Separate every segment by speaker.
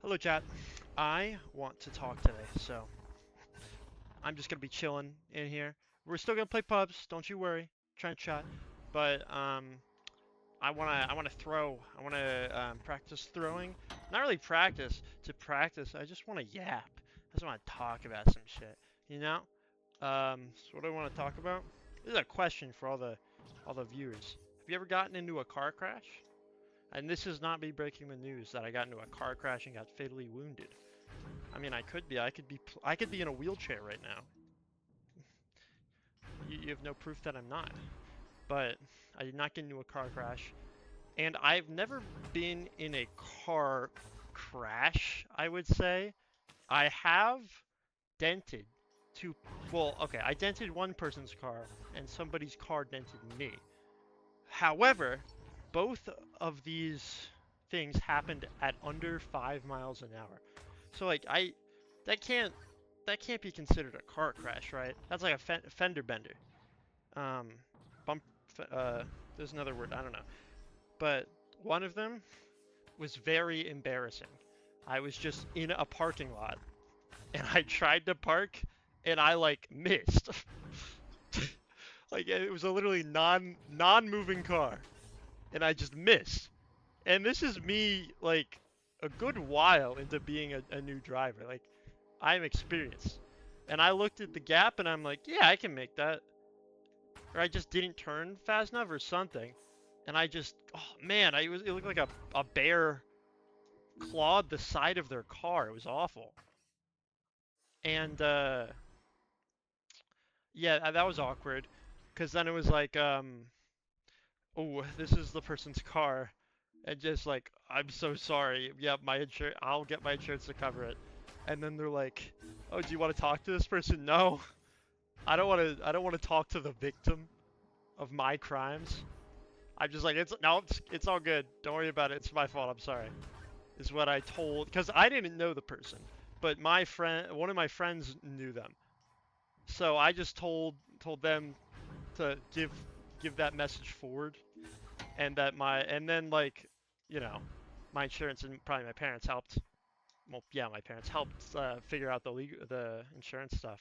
Speaker 1: Hello, chat. I want to talk today, so I'm just gonna be chilling in here. We're still gonna play pubs, don't you worry. Trying to chat, but I wanna throw. I wanna practice throwing. Not really practice to practice. I just wanna yap. I just wanna talk about some shit. You know? So what do I want to talk about? This is a question for all the viewers. Have you ever gotten into a car crash? And this is not me breaking the news that I got into a car crash and got fatally wounded. I mean, I could be. I could be in a wheelchair right now. You have no proof that I'm not. But I did not get into a car crash, and I've never been in a car crash. I would say I have dented two. Well, okay, I dented one person's car, and somebody's car dented me. However, both of these things happened at under 5 miles an hour. So like that can't that can't be considered a car crash, right? That's like a fender bender. Um, bump. There's another word, I don't know. But one of them was very embarrassing. I was just in a parking lot, and I tried to park, and I like missed. Like it was a literally non-moving car, and I just missed. And this is me like a good while into being a new driver. Like I'm experienced. And I looked at the gap and I'm like, yeah, I can make that. Or I just didn't turn fast enough or something. And I just, oh man, it looked like a bear clawed the side of their car. It was awful. And yeah, that was awkward. Cause then it was like, oh, this is the person's car. And just like, I'm so sorry. Yeah, I'll get my insurance to cover it. And then they're like, oh, do you want to talk to this person? No, I don't want to talk to the victim of my crimes. I'm just like, it's all good. Don't worry about it. It's my fault. I'm sorry. Is what I told, because I didn't know the person, but one of my friends knew them. So I just told them to give that message forward, and then like, you know, my insurance and probably my parents helped. Well, yeah, my parents helped figure out the insurance stuff.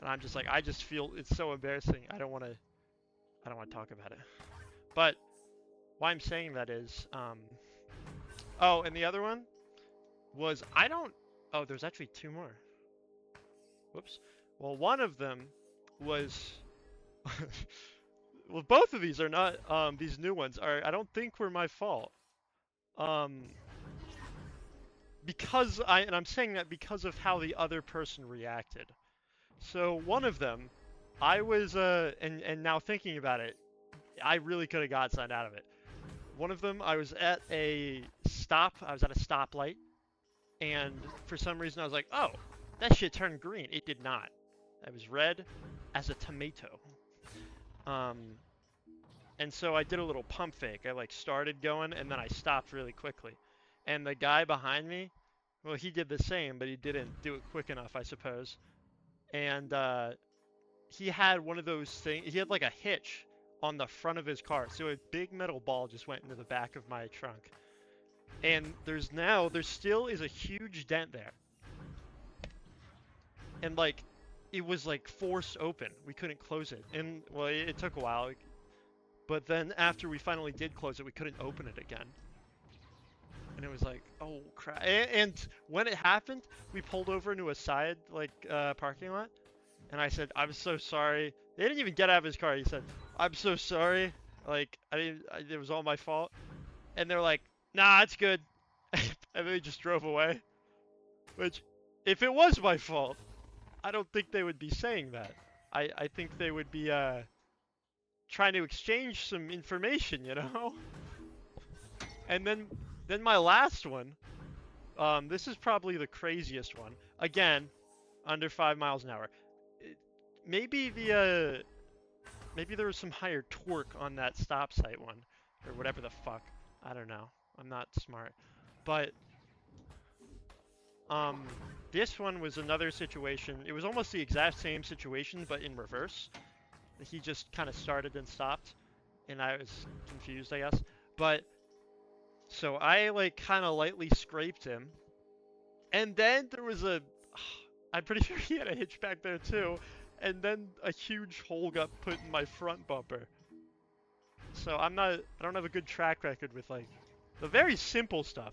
Speaker 1: And I'm just like, I just feel it's so embarrassing. I don't want to talk about it. But why I'm saying that is, oh, and the other one was I don't. Oh, there's actually two more. Whoops. Well, one of them was. Well, both of these are not. These new ones are. I don't think were my fault. Um, and I'm saying that because of how the other person reacted. So one of them, I was and now thinking about it, I really could have got something out of it. One of them, I was at a stoplight, and for some reason I was like, oh, that shit turned green. It did not. It was red as a tomato. Um, and so I did a little pump fake. I like started going and then I stopped really quickly. And the guy behind me, well, he did the same, but he didn't do it quick enough, I suppose. And he had one of those things. He had like a hitch on the front of his car, so a big metal ball just went into the back of my trunk. And there still is a huge dent there. And like, it was like forced open. We couldn't close it. And well, it took a while. But then after we finally did close it, we couldn't open it again. And it was like, oh crap. And when it happened, we pulled over into a side parking lot. And I said, I'm so sorry. They didn't even get out of his car. He said, I'm so sorry. Like, it was all my fault. And they're like, nah, it's good. And they just drove away. Which, if it was my fault, I don't think they would be saying that. I think they would be trying to exchange some information, you know? And then my last one, this is probably the craziest one. Again, under 5 miles an hour. Maybe there was some higher torque on that stop sign one, or whatever the fuck. I don't know. I'm not smart. But this one was another situation. It was almost the exact same situation, but in reverse. He just kind of started and stopped, and I was confused, I guess. But so I like kind of lightly scraped him, And then there was a, I'm pretty sure he had a hitch back there too, and then a huge hole got put in my front bumper. So I don't have a good track record with like the very simple stuff.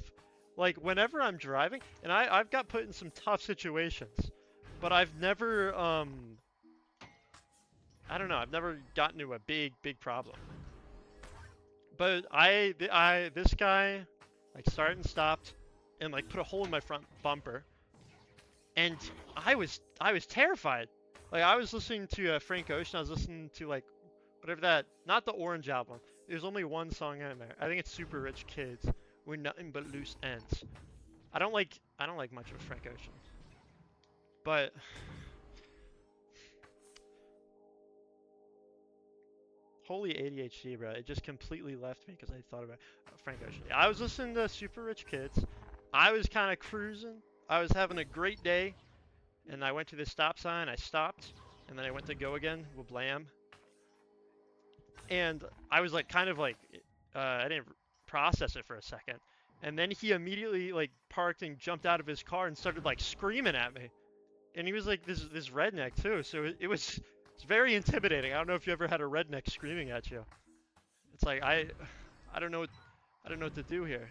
Speaker 1: Like whenever I'm driving, and I've got put in some tough situations, but I've never, I don't know, I've never gotten to a big problem. But this guy, like started and stopped, and like put a hole in my front bumper, and I was terrified. Like I was listening to Frank Ocean. I was listening to like whatever that, not the Orange album. There's only one song in there. I think it's Super Rich Kids. We're nothing but loose ends. I don't like much of Frank Ocean, but holy ADHD, bro! It just completely left me because I thought about Frank Ocean. I was listening to Super Rich Kids. I was kind of cruising. I was having a great day, and I went to the stop sign. I stopped, and then I went to go again with Blam. And I was like, kind of like, I didn't process it for a second. And then he immediately like parked and jumped out of his car and started like screaming at me. And he was like this redneck too, so it's very intimidating. I don't know if you ever had a redneck screaming at you. It's like I don't know what to do here.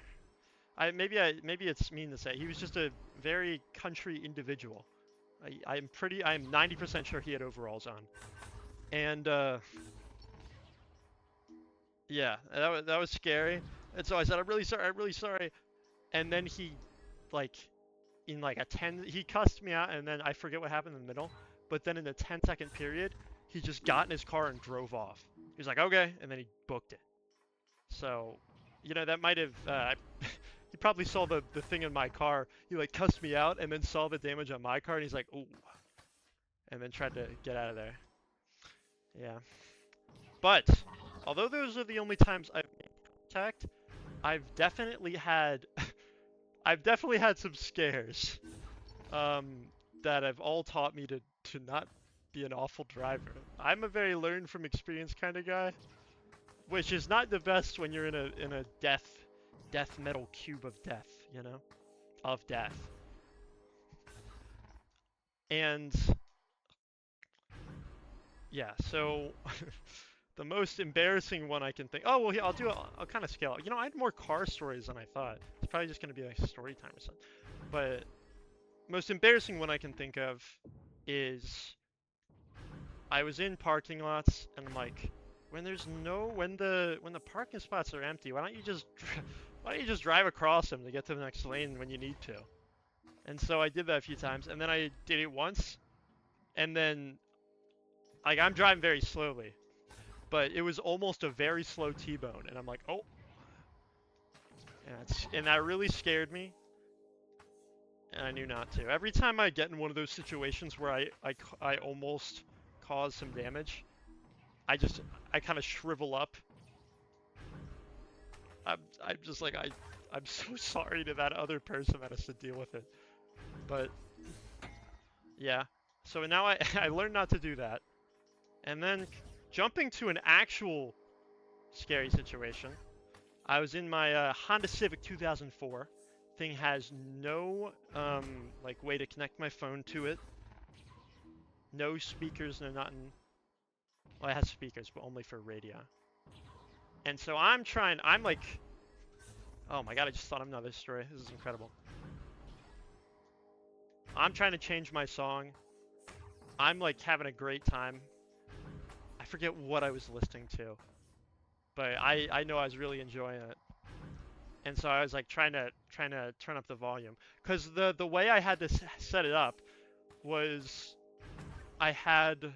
Speaker 1: Maybe it's mean to say he was just a very country individual. I'm 90% sure he had overalls on. And yeah, that was scary. And so I said, I'm really sorry. And then he, like, in like he cussed me out, and then I forget what happened in the middle. But then in the 10-second period, he just got in his car and drove off. He was like, okay, and then he booked it. So, you know, that might have, he probably saw the thing in my car. He like cussed me out and then saw the damage on my car, and he's like, ooh. And then tried to get out of there. Yeah. But, although those are the only times I've made contact, I've definitely had some scares that have all taught me to not be an awful driver. I'm a very learn from experience kind of guy, which is not the best when you're in a death metal cube of death, you know, of death. And yeah, so the most embarrassing one I can think. Oh well, yeah, I'll kind of scale it. You know, I had more car stories than I thought. It's probably just gonna be like story time or something. But most embarrassing one I can think of is I was in parking lots, and I'm like, when the parking spots are empty, why don't you just drive across them to get to the next lane when you need to? And so I did that a few times, and then I did it once, and then like I'm driving very slowly, but it was almost a very slow T-bone, and I'm like, oh, and that really scared me, and I knew not to. Every time I get in one of those situations where I almost cause some damage, I kind of shrivel up. I'm just like I'm so sorry to that other person that has to deal with it. But yeah, so now I learned not to do that. And then jumping to an actual scary situation, I was in my Honda Civic 2004. Thing has no like way to connect my phone to it. No speakers, no nothing. Well, it has speakers, but only for radio. And so I'm like, oh my god, I just thought of another story. This is incredible. I'm trying to change my song. I'm like having a great time. I forget what I was listening to, but I know I was really enjoying it. And so I was like trying to turn up the volume, because the way I had to set it up was I had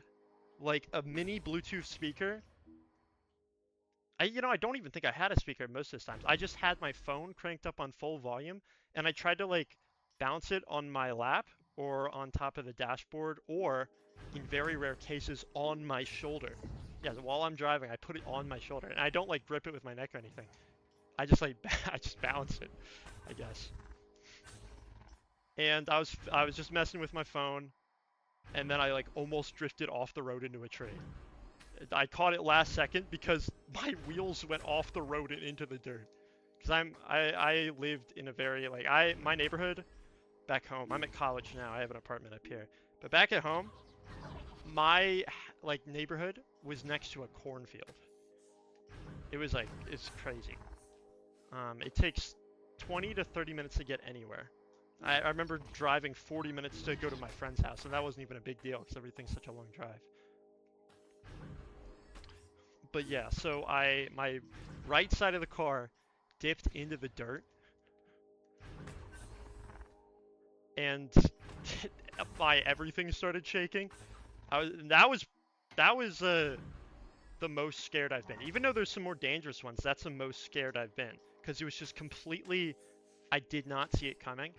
Speaker 1: like a mini Bluetooth speaker. I don't even think I had a speaker most of the times. I just had my phone cranked up on full volume, and I tried to like bounce it on my lap or on top of the dashboard, or in very rare cases on my shoulder. Yeah, so while I'm driving, I put it on my shoulder, and I don't like grip it with my neck or anything. I just like I just bounce it, I guess. And I was just messing with my phone, and then I like almost drifted off the road into a tree. I caught it last second because my wheels went off the road and into the dirt. Because I lived in a very my neighborhood back home. I'm at college now. I have an apartment up here. But back at home, my like neighborhood was next to a cornfield. It was like it's crazy. It takes 20 to 30 minutes to get anywhere. I remember driving 40 minutes to go to my friend's house, and that wasn't even a big deal because everything's such a long drive. But yeah, so my right side of the car dipped into the dirt, and my everything started shaking. That was the most scared I've been. Even though there's some more dangerous ones, that's the most scared I've been because it was just completely. I did not see it coming,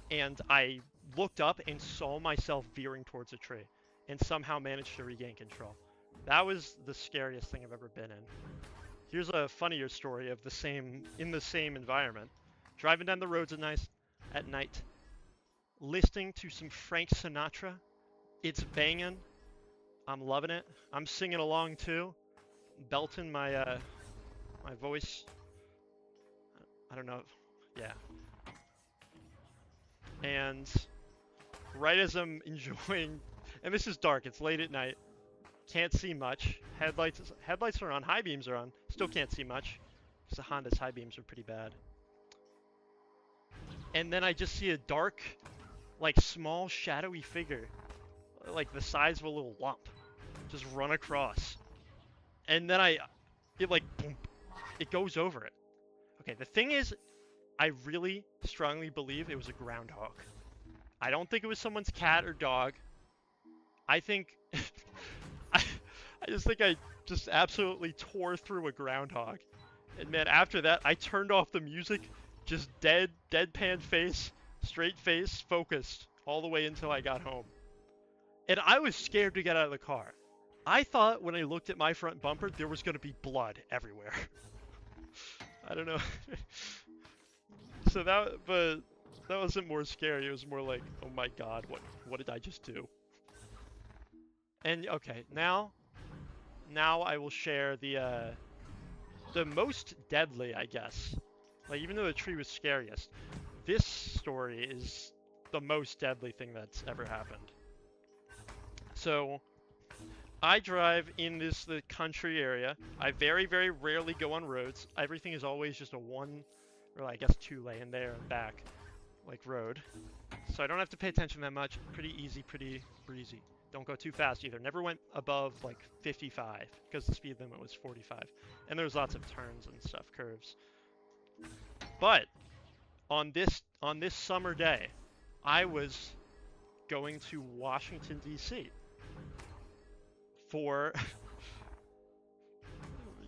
Speaker 1: and I looked up and saw myself veering towards a tree, and somehow managed to regain control. That was the scariest thing I've ever been in. Here's a funnier story of the same environment. Driving down the roads at night, listening to some Frank Sinatra. It's banging. I'm loving it. I'm singing along too, belting my my voice. I don't know. Yeah. And right as I'm enjoying, and this is dark. It's late at night. Can't see much. Headlights are on. High beams are on. Still can't see much because the Honda's high beams are pretty bad. And then I just see a dark, like small shadowy figure, like the size of a little lump, just run across. And then it like boom, it goes over it. Okay, the thing is, I really strongly believe it was a groundhog. I don't think it was someone's cat or dog. I think I just think I just absolutely tore through a groundhog. And man, after that, I turned off the music, just deadpan face, straight face, focused, all the way until I got home. And I was scared to get out of the car. I thought when I looked at my front bumper, there was going to be blood everywhere. I don't know. But that wasn't more scary. It was more like, oh my god, what did I just do? And okay, now I will share the most deadly, I guess. Like, even though the tree was scariest, this story is the most deadly thing that's ever happened. So, I drive in the country area. I very, very rarely go on roads. Everything is always just a one, or I guess 2-lane there and back, like road. So I don't have to pay attention that much. Pretty easy, pretty breezy. Don't go too fast either. Never went above like 55 because the speed limit was 45. And there's lots of turns and stuff, curves. But on this summer day, I was going to Washington, D.C. for,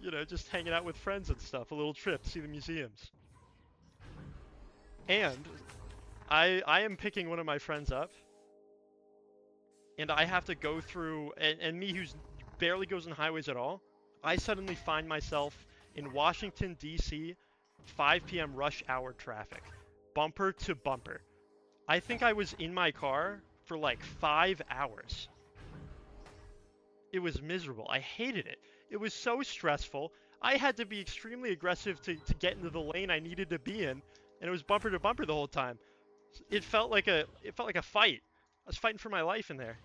Speaker 1: you know, just hanging out with friends and stuff, a little trip, see the museums. And I am picking one of my friends up, and I have to go through, and me who's barely goes on highways at all, I suddenly find myself in Washington, D.C., 5 p.m. rush hour traffic, bumper to bumper. I think I was in my car for like 5 hours. It was miserable. I hated it. It was so stressful. I had to be extremely aggressive to get into the lane I needed to be in, and it was bumper to bumper the whole time. It felt like a fight. I was fighting for my life in there.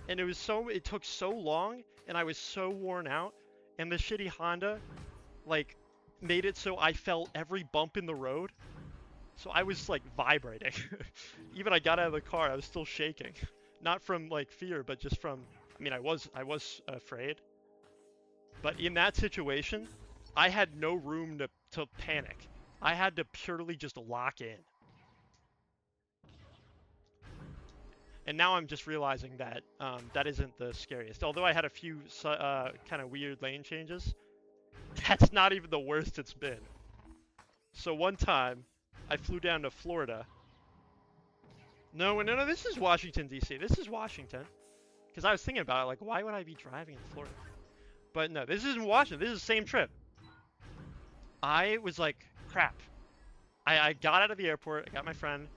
Speaker 1: And it took so long, and I was so worn out, and the shitty Honda, like, made it so I felt every bump in the road. So I was, like, vibrating. Even I got out of the car, I was still shaking. Not from, like, fear, but just from, I mean, I was afraid. But in that situation, I had no room to panic. I had to purely just lock in. And now I'm just realizing that that isn't the scariest. Although I had a few kind of weird lane changes, that's not even the worst it's been. So one time, I flew down to Florida. No, this is Washington, D.C. This is Washington. Because I was thinking about it, like, why would I be driving in Florida? But no, this isn't Washington. This is the same trip. I was like, crap. I got out of the airport, I got my friend,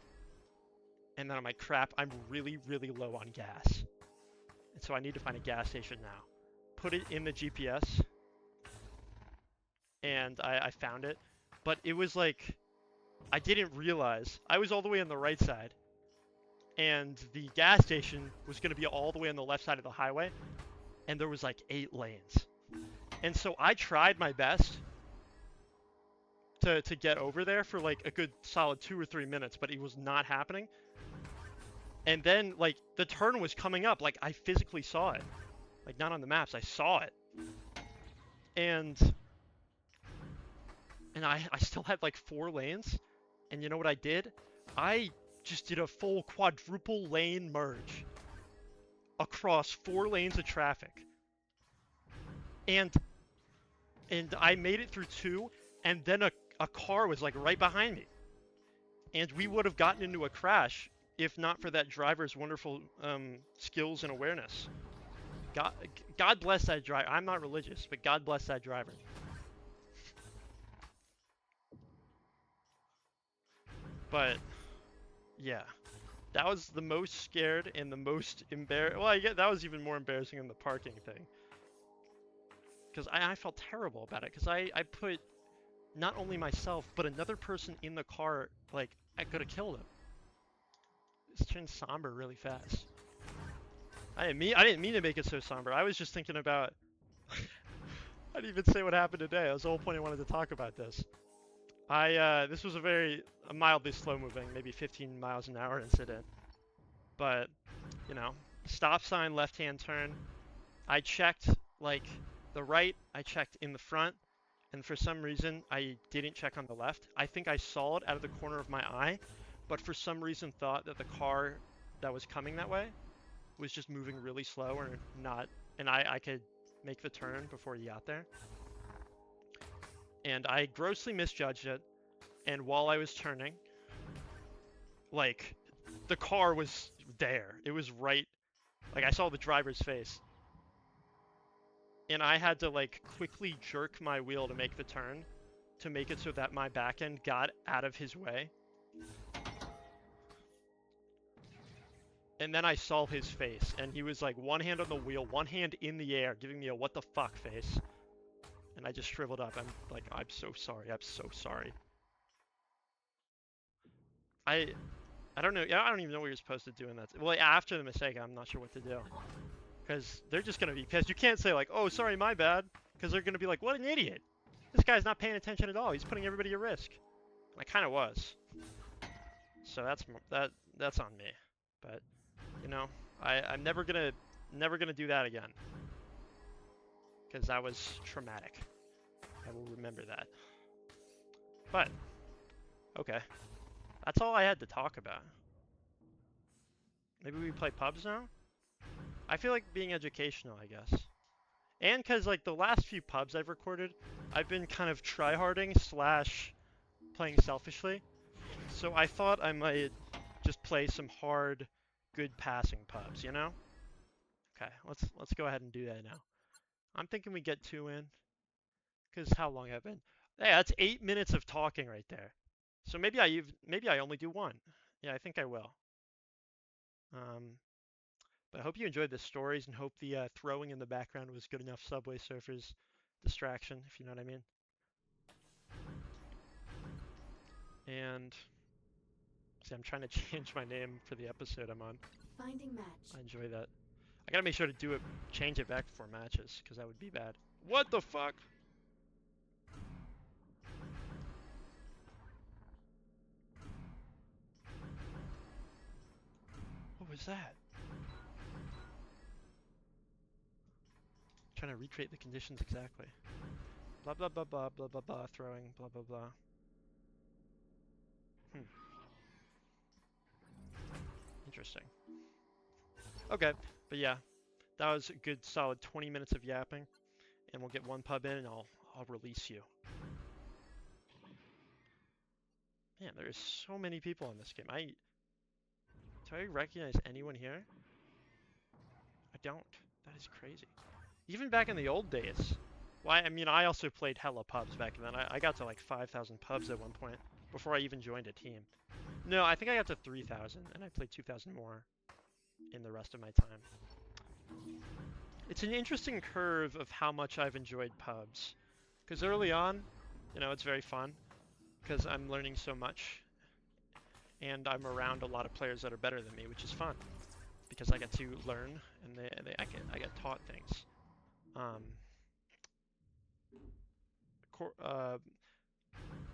Speaker 1: and then I'm like, crap, I'm really, really low on gas. And so I need to find a gas station now. Put it in the GPS, and I found it. But it was like I didn't realize I was all the way on the right side, and the gas station was going to be all the way on the left side of the highway, and there was like 8 lanes. And so I tried my best to get over there for like a good solid 2 or 3 minutes, but it was not happening. And then like the turn was coming up, like I physically saw it. Like not on the maps, I saw it. And I still had like 4 lanes. And you know what I did? I just did a full quadruple lane merge across 4 lanes of traffic. And I made it through 2, and then a car was like right behind me. And we would have gotten into a crash if not for that driver's wonderful skills and awareness. God bless that driver. I'm not religious, but God bless that driver. But yeah, that was the most scared and the most embarrassed. Well, that was even more embarrassing than the parking thing. Because I felt terrible about it. Because I put not only myself, but another person in the car, like, I could have killed him. It's turned somber really fast. I didn't mean to make it so somber. I was just thinking about... I didn't even say what happened today. That was the whole point I wanted to talk about this. This was a mildly slow-moving, maybe 15 miles an hour incident. But, you know, stop sign, left-hand turn. I checked, like, the right. I checked in the front. And for some reason, I didn't check on the left. I think I saw it out of the corner of my eye, but for some reason thought that the car that was coming that way was just moving really slow or not, and I could make the turn before he got there. And I grossly misjudged it, and while I was turning, like, the car was there. It was right, like, I saw the driver's face. And I had to, like, quickly jerk my wheel to make the turn, to make it so that my back end got out of his way. And then I saw his face, and he was like one hand on the wheel, one hand in the air, giving me a what the fuck face. And I just shriveled up. I'm like, I'm so sorry, I'm so sorry. I don't know, I don't even know what you're supposed to do in that. Well, after the mistake, I'm not sure what to do. Because they're just going to be pissed. You can't say like, oh, sorry, my bad. Because they're going to be like, what an idiot. This guy's not paying attention at all. He's putting everybody at risk. And I kind of was. So that's on me. But, you know, I'm never gonna do that again. Because that was traumatic. I will remember that. But, okay. That's all I had to talk about. Maybe we play pubs now? I feel like being educational, I guess. And because, like, the last few pubs I've recorded, I've been kind of tryharding / playing selfishly. So I thought I might just play some hard, good passing pubs, you know? Okay, let's go ahead and do that now. I'm thinking we get 2 in. Because how long have I been? Hey, that's 8 minutes of talking right there. So maybe I only do 1. Yeah, I think I will. But I hope you enjoyed the stories and hope the throwing in the background was good enough Subway Surfers distraction, if you know what I mean. And see, I'm trying to change my name for the episode I'm on.
Speaker 2: Finding match.
Speaker 1: I enjoy that. I gotta make sure to change it back before matches, because that would be bad. What the fuck? What was that? Trying to recreate the conditions exactly. Blah blah blah blah blah blah blah, throwing, blah blah blah. Interesting. Okay, but yeah, that was a good solid 20 minutes of yapping, and we'll get 1 pub in and I'll release you. Man, there's so many people in this game. Do I recognize anyone here? I don't. That is crazy. Even back in the old days. Well, I mean, I also played hella pubs back then. I got to like 5,000 pubs at one point before I even joined a team. No, I think I got to 3,000, and I played 2,000 more in the rest of my time. It's an interesting curve of how much I've enjoyed pubs. Because early on, you know, it's very fun.
Speaker 2: because I'm learning so much, and I'm around a lot of players that are better than me, which is fun because I get to learn and I get taught things.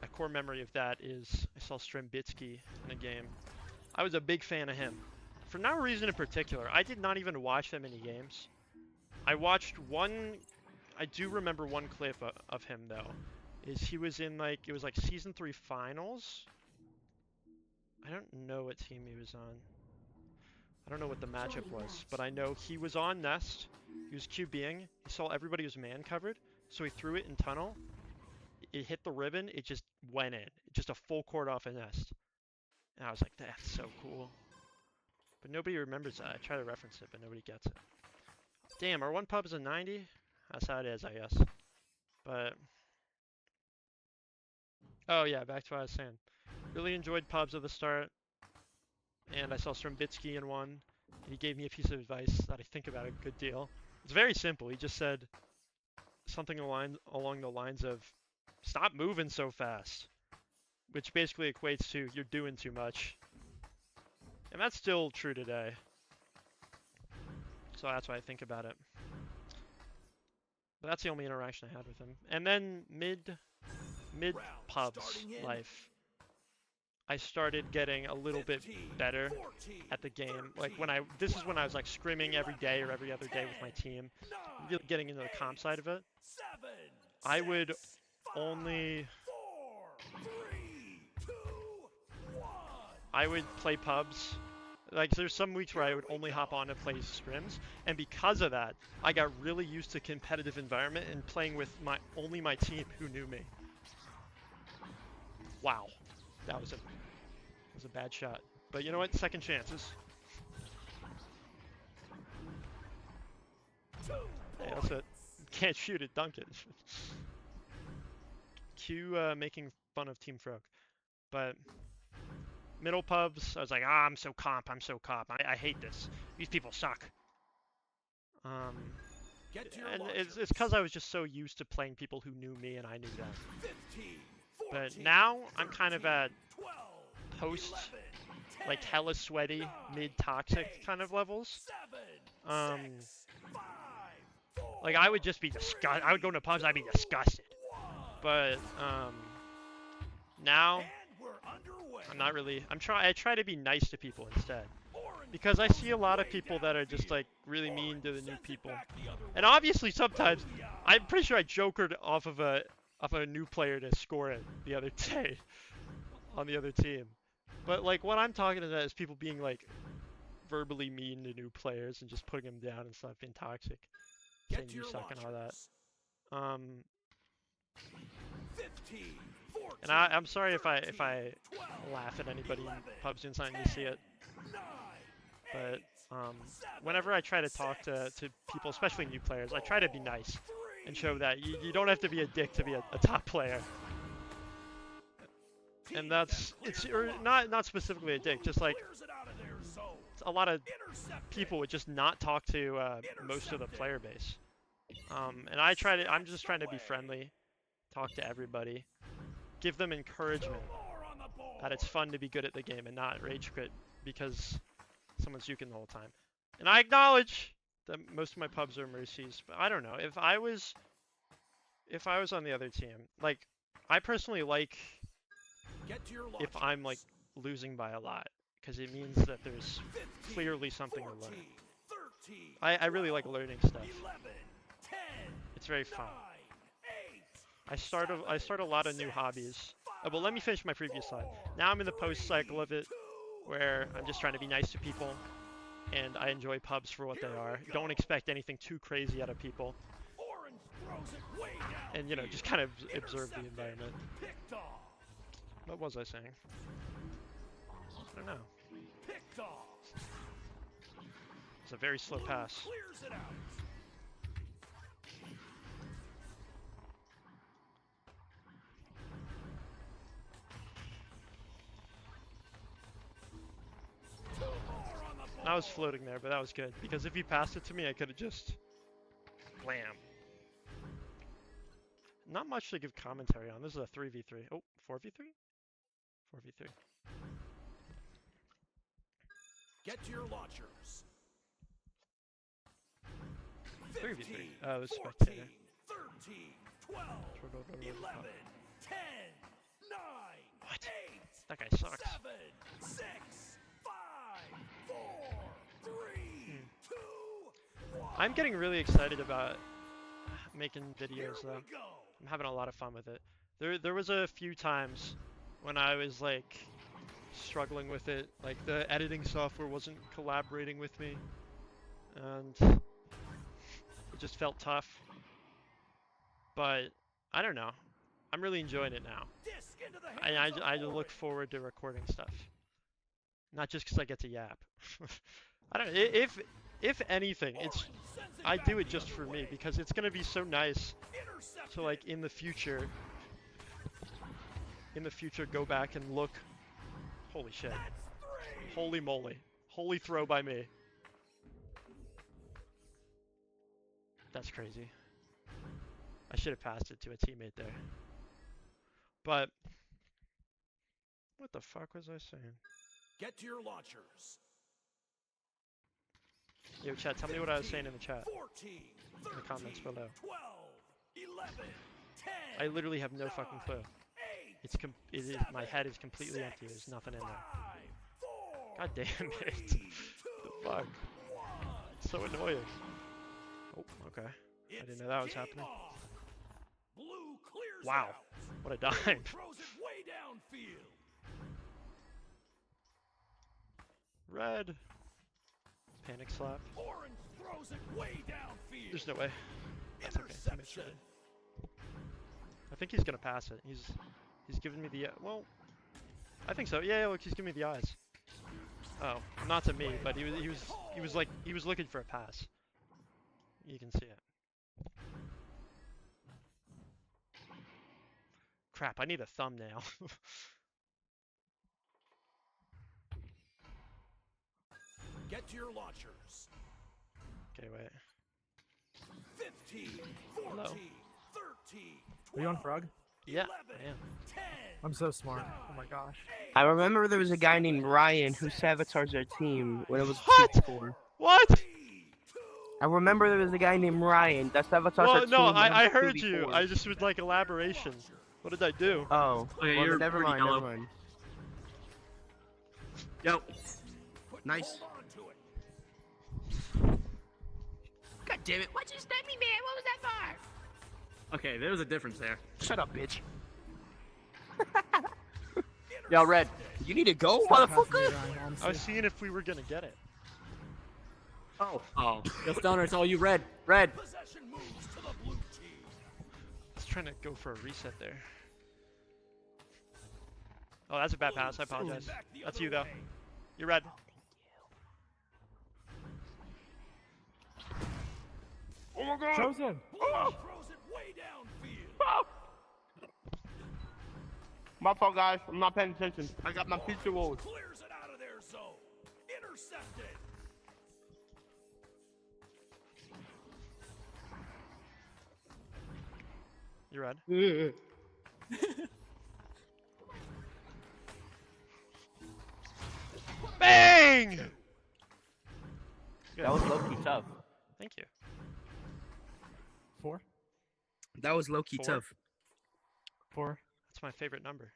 Speaker 2: A core memory of that is I saw Strembitsky in a game. I was a big fan of him. For no reason in particular. I did not even watch that many games. I watched one. I do remember one clip of him though. Is he was in like it was like season 3 finals. I don't know what team he was on. I don't know what the matchup was, but I know he was on Nest. He was QBing. He saw everybody was man covered, so he threw it in tunnel. It hit the ribbon. It just went in. Just a full court off a Nest. And I was like, that's so cool. But nobody remembers that. I try to reference it, but nobody gets it. Damn, our one pub is a 90? That's how it is, I guess. But... oh yeah, back to what I was saying. Really enjoyed pubs at the start. And I saw Strembitsky in one. And he gave me a piece of advice that I think about a good deal. It's very simple. He just said something along the lines of, stop moving so fast. Which basically equates to, you're doing too much. And that's still true today. So that's why I think about it. But that's the only interaction I had with him. And then mid pubs life, I started getting a little bit better at the game. Like this is when I was like scrimming every day or every other day with my team, really getting into the comp side of it. I would only play pubs. Like there's some weeks where I would only hop on to play scrims, and because of that, I got really used to competitive environment and playing with only my team who knew me. Wow, that was a bad shot. But you know what? Second chances. Hey, that's it. Can't shoot it, dunk it. Q making fun of Team Frog. But middle pubs, I was like, I'm so comp. I hate this. These people suck. And it's because I was just so used to playing people who knew me and I knew them. But now I'm kind of at post, like hella sweaty, mid-toxic kind of levels. Like I would just be disgusted. I would go into pubs, I'd be disgusted. But now I'm not really. I try to be nice to people instead, because I see a lot of people that are just like really mean to the new people. And obviously sometimes I'm pretty sure I jokered off of a new player to score it the other day on the other team. But like what I'm talking about is people being like verbally mean to new players and just putting them down and stuff, being toxic, saying you suck and all that.
Speaker 3: 15, 14,
Speaker 2: and I'm sorry if I laugh at anybody in pubs inside and you see it. But whenever I try to talk to people, especially new players, I try to be nice and show that you don't have to be a dick to be a top player. And it's not specifically a dick, just like a lot of people would just not talk to most of the player base. And I'm just trying to be friendly, talk to everybody, give them encouragement that it's fun to be good at the game and not rage quit because someone's juking the whole time. And I acknowledge that most of my pubs are mercies, but I don't know. If I was on the other team, like I personally like if I'm like losing by a lot, because it means that there's clearly something to learn. I really like learning stuff. It's very fun. I start a lot of new hobbies. Oh, but let me finish my previous slide. Now I'm in the post cycle of it, where I'm just trying to be nice to people, and I enjoy pubs for what they are. Don't expect anything too crazy out of people. And you know, just kind of observe the environment. What was I saying? I don't know. It's a very slow pass. I was floating there, but that was good, because if he passed it to me, I could have just blam.
Speaker 1: not much to give commentary on. This is a 3v3. Oh, 4v3? 4v3.
Speaker 3: Get to your launchers.
Speaker 1: 3v3.
Speaker 3: 15,
Speaker 1: Oh, it's
Speaker 3: 14,
Speaker 1: spectator.
Speaker 3: 13, 12, 11, 10, 9,
Speaker 1: What?
Speaker 3: 8,
Speaker 1: That guy sucks.
Speaker 3: 7, 6, 5, 4, 3, 2, 1.
Speaker 1: I'm getting really excited about making videos though.
Speaker 3: We go.
Speaker 1: I'm having a lot of fun with it. There was a few times when I was like struggling with it, like the editing software wasn't collaborating with me, and it just felt tough. But I don't know. I'm really enjoying it now.
Speaker 3: Disc into the hands
Speaker 1: I
Speaker 3: of
Speaker 1: look
Speaker 3: Orange.
Speaker 1: forward to recording stuff, not just because I get to yap. I don't. If anything, it's
Speaker 3: Orange sends it
Speaker 1: I
Speaker 3: back
Speaker 1: do it
Speaker 3: the
Speaker 1: just
Speaker 3: other
Speaker 1: for me
Speaker 3: way.
Speaker 1: because it's gonna be so nice
Speaker 3: Intercepted.
Speaker 1: to like in the future go back and look. Holy shit.
Speaker 3: That's 3.
Speaker 1: Holy moly. Holy throw by me. That's crazy. I should have passed it to a teammate there. But what the fuck was I saying?
Speaker 3: Get to your launchers.
Speaker 1: Yo, chat, tell me what I was saying in the chat.
Speaker 3: 14, 13,
Speaker 1: the comments below.
Speaker 3: 12, 11, 10.
Speaker 1: I literally have no fucking clue.
Speaker 3: 8,
Speaker 1: It is my head is completely empty. There's nothing in there.
Speaker 3: 5, 4,
Speaker 1: God damn it.
Speaker 3: 3,
Speaker 1: The fuck?
Speaker 3: 1.
Speaker 1: It's so annoying. Oh, okay. I didn't know that was happening.
Speaker 3: Blue clears
Speaker 1: Wow.
Speaker 3: out.
Speaker 1: What a dime.
Speaker 3: Throws it way downfield.
Speaker 1: Red. Panic slap.
Speaker 3: Orange throws it way downfield.
Speaker 1: There's no way. That's okay. Teammate's
Speaker 3: Interception.
Speaker 1: ready. I think he's gonna pass it. He's giving me the well. I think so. Yeah, look, he's giving me the eyes. Oh, not to me, but he was looking for a pass. You can see it. Crap! I need a thumbnail.
Speaker 3: Get to your launchers.
Speaker 1: Okay, wait.
Speaker 3: 15, 14,
Speaker 1: Hello.
Speaker 3: 13,
Speaker 4: Are you on
Speaker 3: 12,
Speaker 4: Frog?
Speaker 1: Yeah,
Speaker 3: 11,
Speaker 1: I am.
Speaker 3: 10,
Speaker 4: I'm so smart. Oh my gosh.
Speaker 5: I remember there was a guy named Ryan who sabotaged our team when it was
Speaker 1: What?
Speaker 5: 2-4.
Speaker 1: What?
Speaker 3: 3, 2,
Speaker 5: I remember there was a guy named Ryan that sabotaged our
Speaker 1: Well,
Speaker 5: team.
Speaker 1: no,
Speaker 5: when it
Speaker 1: I
Speaker 5: was
Speaker 1: heard
Speaker 5: 2v4.
Speaker 1: you. I just would like elaboration. What did I do?
Speaker 5: Oh,
Speaker 6: Okay,
Speaker 5: well,
Speaker 6: you're
Speaker 5: never
Speaker 6: pretty
Speaker 5: mind,
Speaker 6: yellow.
Speaker 5: never mind.
Speaker 6: Yo,
Speaker 3: put
Speaker 5: Nice.
Speaker 3: hold on to it.
Speaker 5: God damn it! Why'd you snipe me, man? What was that for?
Speaker 6: okay, there's a difference there.
Speaker 5: Shut up, bitch. Yo, Red, you need to go, motherfucker.
Speaker 1: I was seeing if we were gonna get it.
Speaker 5: Oh,
Speaker 6: Oh, yo, Stoner, it's all you, Red. Red.
Speaker 3: Possession moves to the blue team.
Speaker 1: I was trying to go for a reset there. Oh, that's a bad pass. I apologize.
Speaker 3: Back the
Speaker 1: That's
Speaker 3: other
Speaker 1: you though.
Speaker 3: way.
Speaker 1: You're red.
Speaker 5: oh my God!
Speaker 4: Chosen.
Speaker 3: Blue throws it way downfield.
Speaker 5: My fault, guys. I'm not paying attention. I got my pizza rolls.
Speaker 3: Clears it out of their zone. Intercepted.
Speaker 1: You're red. Bang! Good.
Speaker 5: That was low-key tough.
Speaker 1: Thank you.
Speaker 4: 4.
Speaker 5: That was low-key
Speaker 1: 4.
Speaker 5: tough.
Speaker 4: 4.
Speaker 1: That's my favorite number.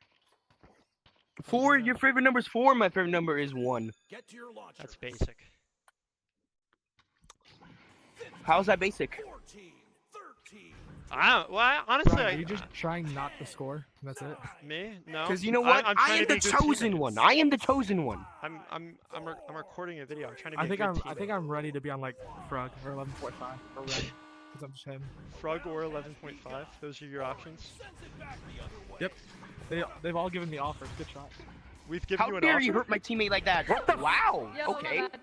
Speaker 5: 4, your favorite number is 4. My favorite number is 1.
Speaker 3: Get to your launcher.
Speaker 1: That's basic.
Speaker 3: 15,
Speaker 5: How's that basic?
Speaker 3: 14, 13,
Speaker 1: Honestly,
Speaker 4: Ryan, are you just trying not to score? That's it.
Speaker 1: me? No.
Speaker 5: Because you know what?
Speaker 1: I'm
Speaker 5: I
Speaker 1: trying
Speaker 5: am
Speaker 1: to
Speaker 5: the
Speaker 1: be a good
Speaker 5: chosen
Speaker 1: teammate.
Speaker 5: one. I am the chosen one.
Speaker 1: I'm recording a video. I'm trying to be
Speaker 4: I think
Speaker 1: a good
Speaker 4: I think
Speaker 1: teammate.
Speaker 4: I'm ready to be on like Frog or 11.5 or Red. Because I'm just him.
Speaker 1: Frog or 11.5. Those are your options.
Speaker 3: sends it back the other way.
Speaker 4: Yep. They've all given me offers. Good shot.
Speaker 1: We've given
Speaker 5: How
Speaker 1: you an
Speaker 5: dare
Speaker 1: offer.
Speaker 5: you hurt my teammate like that? Wow.
Speaker 7: Yo,
Speaker 5: Okay.
Speaker 7: my bad.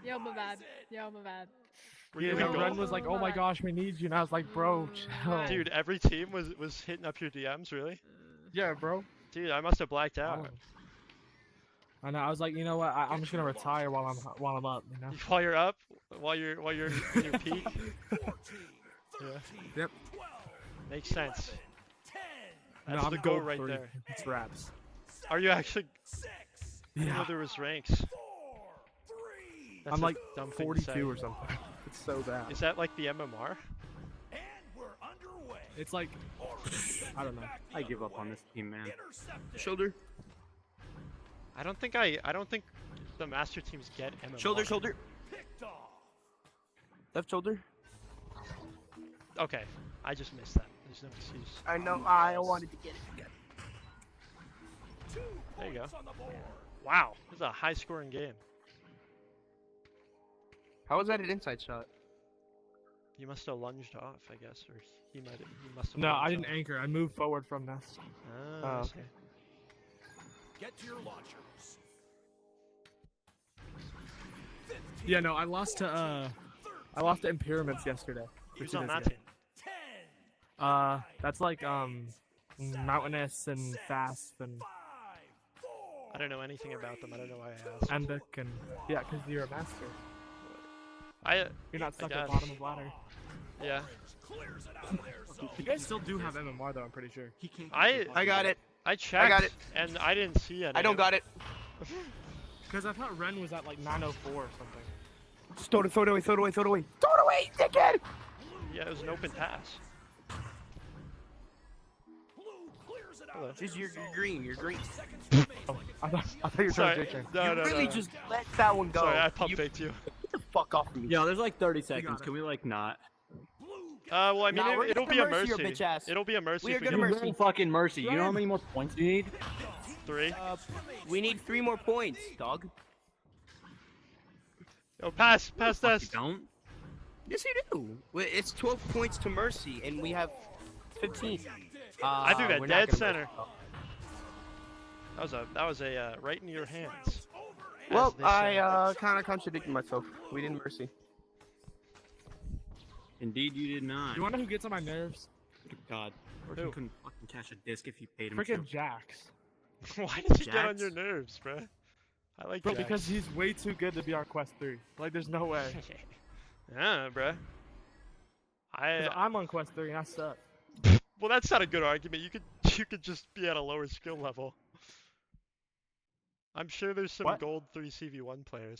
Speaker 7: Yo, my bad. Yo, my bad.
Speaker 1: Were you
Speaker 4: Yeah,
Speaker 1: giving
Speaker 4: no,
Speaker 1: gold?
Speaker 4: Ren was like, "Oh my gosh, we need you," and I was like, "Bro, chill."
Speaker 1: Dude, every team was hitting up your DMs, really?
Speaker 4: Yeah, bro.
Speaker 1: Dude, I must have blacked out.
Speaker 4: I know. I was like, you know what? I'm just gonna retire while I'm up. You know.
Speaker 1: While you're up, while you're in your peak.
Speaker 3: 14, 13,
Speaker 1: Yeah.
Speaker 4: Yep.
Speaker 3: 12,
Speaker 1: Makes sense. That's
Speaker 4: no,
Speaker 1: the
Speaker 4: I'm
Speaker 1: goal
Speaker 4: gold
Speaker 1: right
Speaker 4: 3.
Speaker 1: there.
Speaker 4: It's wraps.
Speaker 1: Are you actually? I didn't know
Speaker 4: Yeah.
Speaker 1: there was ranks.
Speaker 3: 4, 3,
Speaker 1: That's
Speaker 4: I'm
Speaker 1: a
Speaker 4: like
Speaker 1: dumb thing to say.
Speaker 4: 42 or something. It's so bad.
Speaker 1: Is that like the MMR?
Speaker 3: and we're underway.
Speaker 4: It's like, I don't know.
Speaker 6: I give up on this team, man.
Speaker 3: Intercepted.
Speaker 8: Shoulder,
Speaker 1: I don't think the master teams get MMR.
Speaker 8: shoulder, shoulder.
Speaker 3: Picked off.
Speaker 8: Left shoulder.
Speaker 1: Okay, I just missed that. There's no excuse.
Speaker 8: I know. I wanted to get it.
Speaker 3: 2
Speaker 1: There you go.
Speaker 3: points on the board.
Speaker 1: Wow, this is a high-scoring game.
Speaker 8: How was that an inside shot?
Speaker 1: You must have lunged off, I guess, or he must have.
Speaker 4: No, I
Speaker 1: lunged
Speaker 4: didn't
Speaker 1: off.
Speaker 4: anchor. I moved forward from this.
Speaker 1: Ah, I
Speaker 8: Oh,
Speaker 1: see.
Speaker 8: okay.
Speaker 3: Get to your launchers. 15,
Speaker 4: Yeah, no, I lost to Impediments yesterday. for
Speaker 1: Who's
Speaker 4: 2
Speaker 1: on
Speaker 4: days
Speaker 1: that
Speaker 4: ago.
Speaker 1: team?
Speaker 3: 10,
Speaker 4: That's like mountainous and fast and
Speaker 3: 5, 4.
Speaker 1: I don't know anything about them. I don't know why I asked.
Speaker 4: Embic and yeah, because you're a master.
Speaker 1: I
Speaker 4: You're not stuck at
Speaker 1: guess.
Speaker 4: the bottom of ladder.
Speaker 1: yeah.
Speaker 3: Clears it out of their zone.
Speaker 4: You guys still do have MMR though, I'm pretty sure.
Speaker 6: He can't.
Speaker 8: I got it.
Speaker 1: I checked.
Speaker 8: got it.
Speaker 1: And I didn't see any.
Speaker 8: I don't got it.
Speaker 4: Because I thought Ren was at like 904 or something.
Speaker 8: Throw it away. Throw it away. Throw it away. Throw it away, dickhead.
Speaker 1: Yeah, it was an open pass.
Speaker 3: Blue clears it out
Speaker 1: Hello.
Speaker 3: of their
Speaker 8: Just you're
Speaker 3: zone.
Speaker 8: green. You're green.
Speaker 3: Seconds remain.
Speaker 4: I thought you were trying
Speaker 1: Sorry.
Speaker 4: to dick him.
Speaker 1: No,
Speaker 8: you
Speaker 1: no,
Speaker 8: really
Speaker 1: no.
Speaker 8: just let that one go.
Speaker 1: Sorry, I pump
Speaker 8: You
Speaker 1: faked you.
Speaker 8: get the fuck off me.
Speaker 6: Yo, there's like 30
Speaker 4: got
Speaker 6: seconds.
Speaker 4: it.
Speaker 6: Can we like not?
Speaker 3: Blue
Speaker 1: Well, I mean,
Speaker 8: Nah, we're
Speaker 1: it'll
Speaker 8: gonna
Speaker 1: be a
Speaker 8: mercy
Speaker 1: mercy.
Speaker 8: your bitch ass.
Speaker 1: It'll be a mercy
Speaker 8: We
Speaker 1: if
Speaker 8: are
Speaker 1: we
Speaker 8: gonna
Speaker 1: get
Speaker 8: mercy.
Speaker 6: No fucking mercy. You know how
Speaker 4: Ryan.
Speaker 6: many more points you need?
Speaker 1: 3.
Speaker 8: We need 3 more points, dog.
Speaker 1: Yo, pass
Speaker 6: You
Speaker 1: this.
Speaker 6: don't.
Speaker 8: Yes, you do. It's 12 points to mercy, and we have 15.
Speaker 1: I threw that
Speaker 8: we're not
Speaker 1: dead
Speaker 8: gonna
Speaker 1: center.
Speaker 8: mercy.
Speaker 1: That was a right in your hands. as
Speaker 8: Well,
Speaker 1: they say.
Speaker 8: I kind of contradicted myself. We didn't mercy.
Speaker 6: Indeed, you did not.
Speaker 4: You wanna know who gets on my nerves?
Speaker 6: God.
Speaker 1: Who?
Speaker 6: Person couldn't fucking catch a disc if you paid him
Speaker 4: Freaking
Speaker 6: to.
Speaker 4: Jax.
Speaker 1: Why did you get on
Speaker 6: Jax?
Speaker 1: your nerves, bruh? I like
Speaker 4: Bro,
Speaker 1: Jax.
Speaker 4: because he's way too good to be our Quest 3. Like, there's no way.
Speaker 1: Yeah, bruh.
Speaker 4: Because I'm on Quest 3 and I suck.
Speaker 1: Well, that's not a good argument. You could just be at a lower skill level. I'm sure there's some
Speaker 4: What?
Speaker 1: gold 3 CV1 players.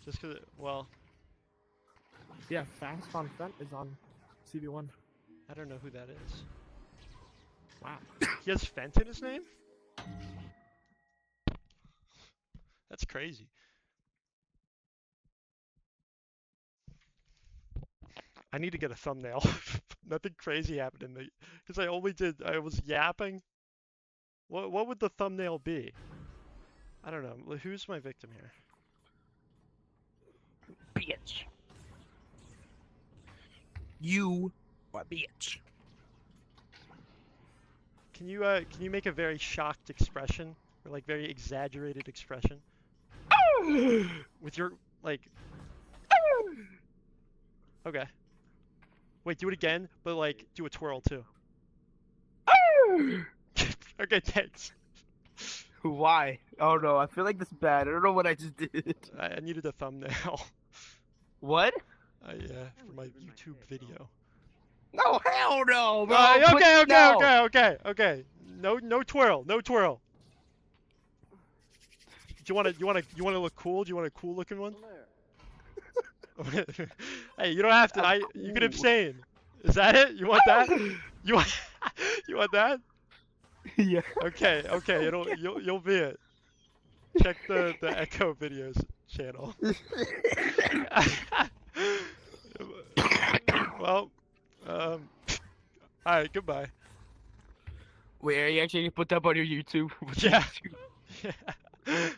Speaker 1: Just cause well,
Speaker 4: Yeah, Fast on Fent is on CV1.
Speaker 1: I don't know who that is.
Speaker 4: Wow.
Speaker 1: He has Fent in his name? That's crazy. I need to get a thumbnail. Nothing crazy happened in the, because I was yapping. What would the thumbnail be? I don't know. Who's my victim here?
Speaker 8: Bitch. You are bitch.
Speaker 1: Can you make a very shocked expression or like very exaggerated expression with your like? Okay. Wait, do it again, but like do a twirl too. Okay, thanks.
Speaker 8: Why? Oh no, I feel like this is bad. I don't know what I just did.
Speaker 1: I needed a thumbnail.
Speaker 8: What?
Speaker 1: For my YouTube video.
Speaker 8: No, hell no, bro.
Speaker 1: Okay. No twirl. No twirl. Do you wanna look cool? Do you want a cool looking one? Hey, you don't have to. You can abstain. Is that it? You want that? You want that?
Speaker 8: Yeah.
Speaker 1: Okay. You'll be it. Check the Echo Videos channel. Well, alright, goodbye.
Speaker 8: Wait, are you actually gonna put that on your YouTube? What's
Speaker 1: Yeah.
Speaker 8: Your YouTube?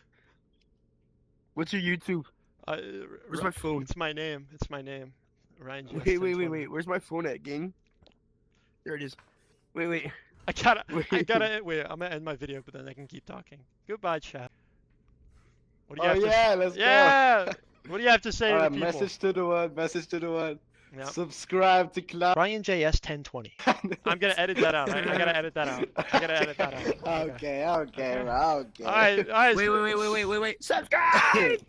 Speaker 8: What's your YouTube? Where's my phone?
Speaker 1: It's my name. Ryan GS
Speaker 8: Wait.
Speaker 1: 1020.
Speaker 8: Where's my phone at, gang? There it is. Wait.
Speaker 1: I gotta
Speaker 8: Wait.
Speaker 1: wait. I'm gonna end my video, but then I can keep talking. Goodbye, chat. What do
Speaker 2: Oh
Speaker 1: you have
Speaker 2: yeah,
Speaker 1: to?
Speaker 2: let's
Speaker 1: Yeah. What do you have to say to the people?
Speaker 2: message to the one.
Speaker 1: Yeah.
Speaker 2: Subscribe to Cloud.
Speaker 1: Ryan JS 1020. I'm gonna edit that out. I gotta edit that out.
Speaker 2: Okay, bro, okay.
Speaker 1: All right.
Speaker 8: Wait. Subscribe!